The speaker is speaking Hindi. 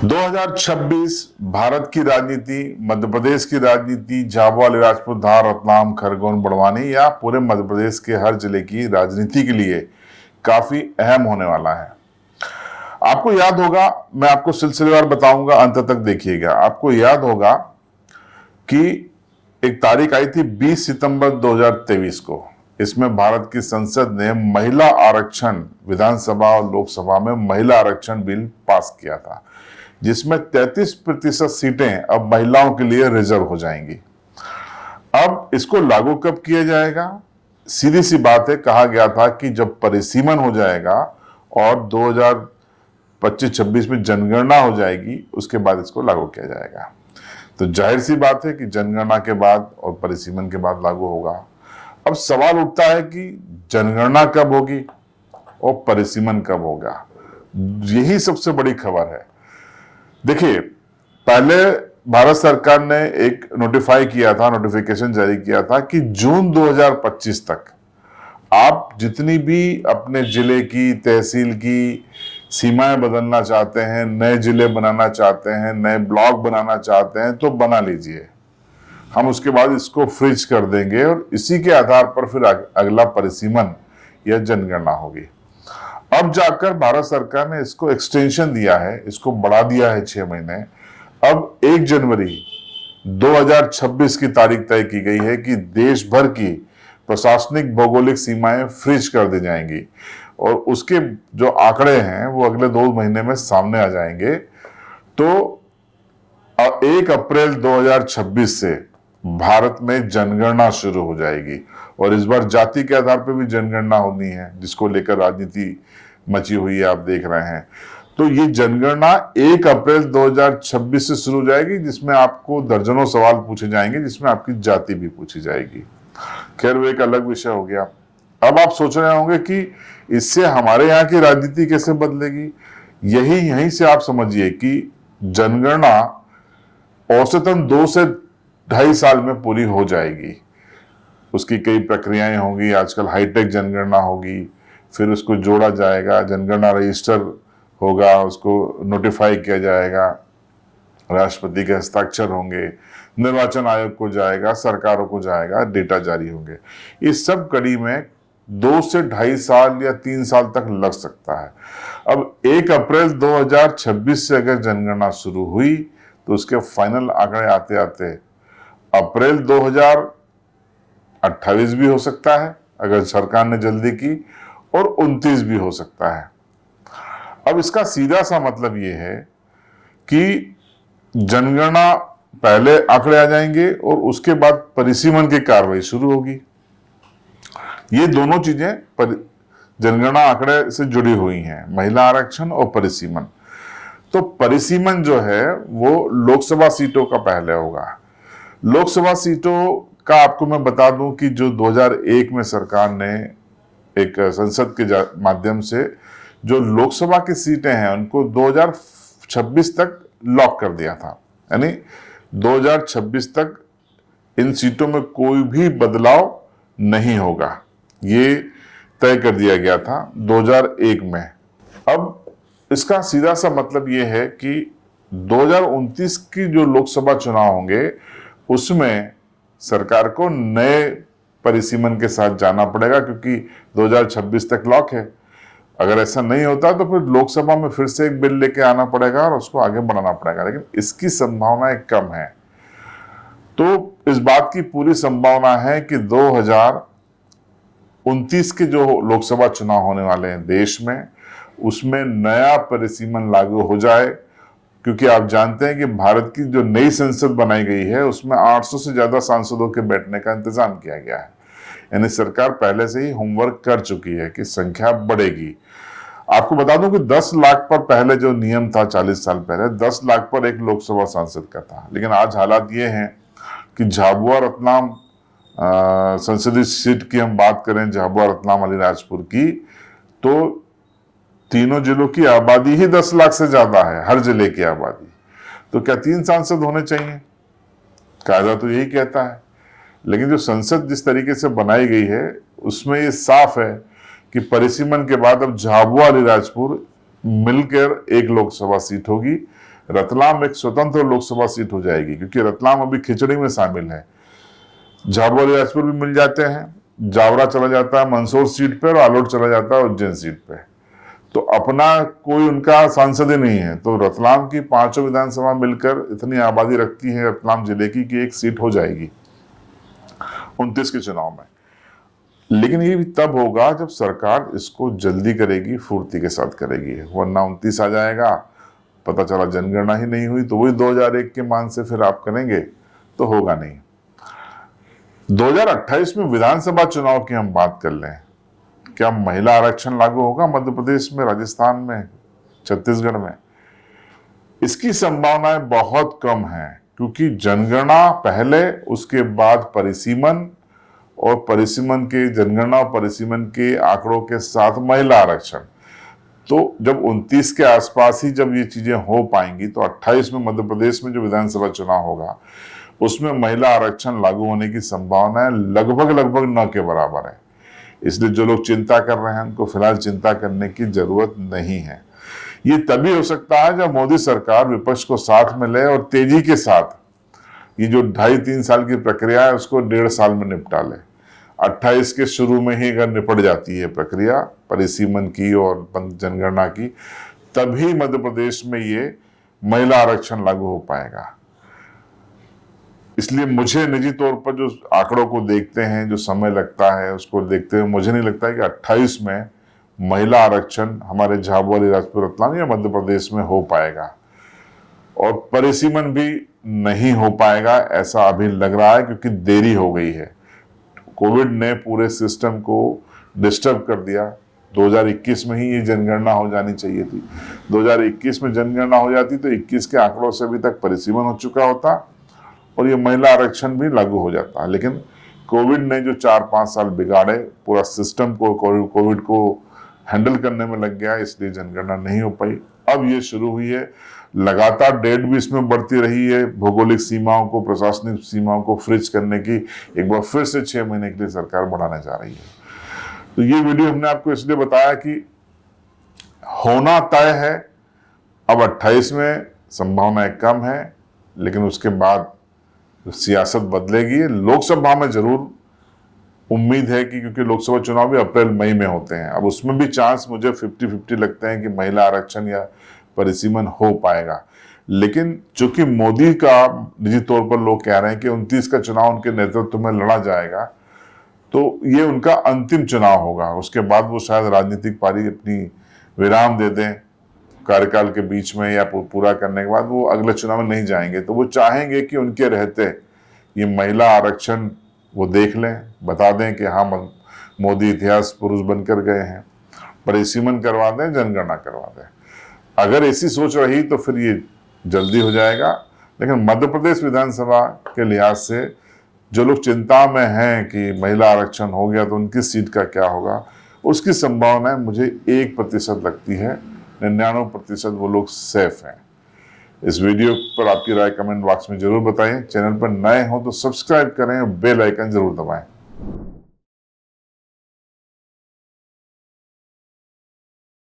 2026 भारत की राजनीति, मध्य प्रदेश की राजनीति, झाबुआ, अलीराजपुर, धार, रतलाम, खरगोन, बड़वानी या पूरे मध्य प्रदेश के हर जिले की राजनीति के लिए काफी अहम होने वाला है। आपको याद होगा, मैं आपको सिलसिलेवार बताऊंगा, अंत तक देखिएगा। आपको याद होगा कि एक तारीख आई थी 20 सितंबर 2023 को। इसमें भारत की संसद ने महिला आरक्षण, विधानसभा और लोकसभा में महिला आरक्षण बिल पास किया था, जिसमें 33% सीटें अब महिलाओं के लिए रिजर्व हो जाएंगी। अब इसको लागू कब किया जाएगा? सीधी सी बात है, कहा गया था कि जब परिसीमन हो जाएगा और 2025-26 में जनगणना हो जाएगी, उसके बाद इसको लागू किया जाएगा। तो जाहिर सी बात है कि जनगणना के बाद और परिसीमन के बाद लागू होगा। अब सवाल उठता है कि जनगणना कब होगी और परिसीमन कब होगा? यही सबसे बड़ी खबर है। देखिए, पहले भारत सरकार ने एक नोटिफिकेशन जारी किया था कि जून 2025 तक आप जितनी भी अपने जिले की, तहसील की सीमाएं बदलना चाहते हैं, नए जिले बनाना चाहते हैं, नए ब्लॉक बनाना चाहते हैं, तो बना लीजिए। हम उसके बाद इसको फ्रीज कर देंगे और इसी के आधार पर फिर अगला परिसीमन या जनगणना होगी। अब जाकर भारत सरकार ने इसको एक्सटेंशन दिया है, इसको बढ़ा दिया है 6 महीने। अब 1 जनवरी 2026 की तारीख तय की गई है कि देश भर की प्रशासनिक भौगोलिक सीमाएं फ्रीज कर दी जाएंगी और उसके जो आंकड़े हैं वो अगले 2 महीने में सामने आ जाएंगे। तो 1 अप्रैल 2026 से भारत में जनगणना शुरू हो जाएगी और इस बार जाति के आधार पर भी जनगणना होनी है, जिसको लेकर राजनीति मची हुई है, आप देख रहे हैं। तो ये जनगणना 1 अप्रैल 2026 से शुरू हो जाएगी, जिसमें आपको दर्जनों सवाल पूछे जाएंगे, जिसमें आपकी जाति भी पूछी जाएगी। खैर, वो एक अलग विषय हो गया। अब आप सोच रहे होंगे कि इससे हमारे यहाँ की राजनीति कैसे बदलेगी। यहीं से आप समझिए कि जनगणना औसतन 2 से 2.5 साल में पूरी हो जाएगी। उसकी कई प्रक्रियाएं होंगी, आजकल हाईटेक जनगणना होगी, फिर उसको जोड़ा जाएगा, जनगणना रजिस्टर होगा, उसको नोटिफाई किया जाएगा, राष्ट्रपति के हस्ताक्षर होंगे, निर्वाचन आयोग को जाएगा, सरकारों को जाएगा, डेटा जारी होंगे। इस सब कड़ी में 2 से 2.5 साल या 3 साल तक लग सकता है। अब 1 अप्रैल 2026 से अगर जनगणना शुरू हुई तो उसके फाइनल आंकड़े आते आते अप्रैल 2028 भी हो सकता है अगर सरकार ने जल्दी की, और 29 भी हो सकता है। अब इसका सीधा सा मतलब यह है कि जनगणना पहले आंकड़े आ जाएंगे और उसके बाद परिसीमन की कार्रवाई शुरू होगी। ये दोनों चीजें जनगणना आंकड़े से जुड़ी हुई हैं, महिला आरक्षण और परिसीमन। तो परिसीमन जो है वो लोकसभा सीटों का पहले होगा। लोकसभा सीटों का आपको मैं बता दूं कि जो 2001 में सरकार ने एक संसद के माध्यम से जो लोकसभा की सीटें हैं उनको 2026 तक लॉक कर दिया था, यानी 2026 तक इन सीटों में कोई भी बदलाव नहीं होगा, ये तय कर दिया गया था 2001 में। अब इसका सीधा सा मतलब ये है कि 2029 की जो लोकसभा चुनाव होंगे उसमें सरकार को नए परिसीमन के साथ जाना पड़ेगा, क्योंकि 2026 तक लॉक है। अगर ऐसा नहीं होता तो फिर लोकसभा में फिर से एक बिल लेके आना पड़ेगा और उसको आगे बढ़ाना पड़ेगा, लेकिन इसकी संभावनाएं कम है। तो इस बात की पूरी संभावना है कि 2029 के जो लोकसभा चुनाव होने वाले हैं देश में, उसमें नया परिसीमन लागू हो जाए, क्योंकि आप जानते हैं कि भारत की जो नई संसद बनाई गई है उसमें 800 से ज्यादा सांसदों के बैठने का इंतजाम किया गया है। यानी सरकार पहले से ही होमवर्क कर चुकी है कि संख्या बढ़ेगी। आपको बता दूं कि 10 लाख पर पहले जो नियम था 40 साल पहले, 10 लाख पर एक लोकसभा सांसद का था, लेकिन आज हालात ये हैं कि झाबुआ रतलाम संसदीय सीट की हम बात करें, झाबुआ रतलाम अलीराजपुर की, तो तीनों जिलों की आबादी ही 10 लाख से ज्यादा है, हर जिले की आबादी। तो क्या 3 सांसद होने चाहिए? कायदा तो यही कहता है, लेकिन जो संसद जिस तरीके से बनाई गई है उसमें ये साफ है कि परिसीमन के बाद अब झाबुआ अलीराजपुर मिलकर एक लोकसभा सीट होगी, रतलाम एक स्वतंत्र लोकसभा सीट हो जाएगी, क्योंकि रतलाम अभी खिचड़ी में शामिल है। झाबुआ अलीराजपुर भी मिल जाते हैं, जावरा चला जाता है मंदसौर सीट पर और आलोट चला जाता है उज्जैन सीट पे। तो अपना कोई उनका सांसद ही नहीं है। तो रतलाम की 5 विधानसभा मिलकर इतनी आबादी रखती है रतलाम जिले की कि एक सीट हो जाएगी 29 के चुनाव में। लेकिन ये भी तब होगा जब सरकार इसको जल्दी करेगी, फुर्ती के साथ करेगी, वरना 29 आ जाएगा, पता चला जनगणना ही नहीं हुई तो वही 2001 के मान से फिर आप करेंगे तो होगा नहीं। 2028 में विधानसभा चुनाव की हम बात कर लें, क्या महिला आरक्षण लागू होगा मध्य प्रदेश में, राजस्थान में, छत्तीसगढ़ में? इसकी संभावनाएं बहुत कम हैं, क्योंकि जनगणना पहले, उसके बाद परिसीमन, और परिसीमन के जनगणना और परिसीमन के आंकड़ों के साथ महिला आरक्षण। तो जब 29 के आसपास ही जब ये चीजें हो पाएंगी तो 28 में मध्य प्रदेश में जो विधानसभा चुनाव होगा उसमें महिला आरक्षण लागू होने की संभावना लगभग न के बराबर है। इसलिए जो लोग चिंता कर रहे हैं उनको फिलहाल चिंता करने की जरूरत नहीं है। ये तभी हो सकता है जब मोदी सरकार विपक्ष को साथ में ले और तेजी के साथ ये जो 2.5-3 साल की प्रक्रिया है उसको 1.5 साल में निपटा ले। 28 के शुरू में ही अगर निपट जाती है प्रक्रिया परिसीमन की और जनगणना की, तभी मध्य प्रदेश में ये महिला आरक्षण लागू हो पाएगा। इसलिए मुझे निजी तौर पर जो आंकड़ों को देखते हैं, जो समय लगता है उसको देखते हुए मुझे नहीं लगता है कि 28 में महिला आरक्षण हमारे झाबुआ अलीराजपुर रतलाम या मध्य प्रदेश में हो पाएगा, और परिसीमन भी नहीं हो पाएगा ऐसा अभी लग रहा है, क्योंकि देरी हो गई है। कोविड ने पूरे सिस्टम को डिस्टर्ब कर दिया। 2021 में ही ये जनगणना हो जानी चाहिए थी। 2021 में जनगणना हो जाती तो 21 के आंकड़ों से अभी तक परिसीमन हो चुका होता और ये महिला आरक्षण भी लागू हो जाता। लेकिन कोविड ने जो 4-5 साल बिगाड़े, पूरा सिस्टम को कोविड को हैंडल करने में लग गया, इसलिए जनगणना नहीं हो पाई। अब ये शुरू हुई है, लगातार डेट भी इसमें बढ़ती रही है। भौगोलिक सीमाओं को, प्रशासनिक सीमाओं को फ्रीज करने की एक बार फिर से 6 महीने के लिए सरकार बढ़ाने जा रही है। तो ये वीडियो हमने आपको इसलिए बताया कि होना तय है। अब 28 में संभावनाएं कम है, लेकिन उसके बाद सियासत बदलेगी। लोकसभा में जरूर उम्मीद है कि, क्योंकि लोकसभा चुनाव भी अप्रैल मई में होते हैं, अब उसमें भी चांस मुझे 50-50 लगते हैं कि महिला आरक्षण या परिसीमन हो पाएगा। लेकिन चूंकि मोदी का निजी तौर पर लोग कह रहे हैं कि 29 का चुनाव उनके नेतृत्व में लड़ा जाएगा, तो ये उनका अंतिम चुनाव होगा। उसके बाद वो शायद राजनीतिक पारी अपनी विराम दे दें कार्यकाल के बीच में, या पूरा करने के बाद वो अगले चुनाव में नहीं जाएंगे। तो वो चाहेंगे कि उनके रहते ये महिला आरक्षण वो देख लें, बता दें कि हाँ मोदी इतिहास पुरुष बनकर गए हैं, परिसीमन करवा दें, जनगणना करवा दें। अगर ऐसी सोच रही तो फिर ये जल्दी हो जाएगा। लेकिन मध्य प्रदेश विधानसभा के लिहाज से जो लोग चिंता में हैं कि महिला आरक्षण हो गया तो उनकी सीट का क्या होगा, उसकी संभावना मुझे 1% लगती है। 99% वो लोग सेफ हैं। इस वीडियो पर आपकी राय कमेंट बॉक्स में जरूर बताएं। चैनल पर नए हो तो सब्सक्राइब करें और बेल आइकन जरूर दबाएं।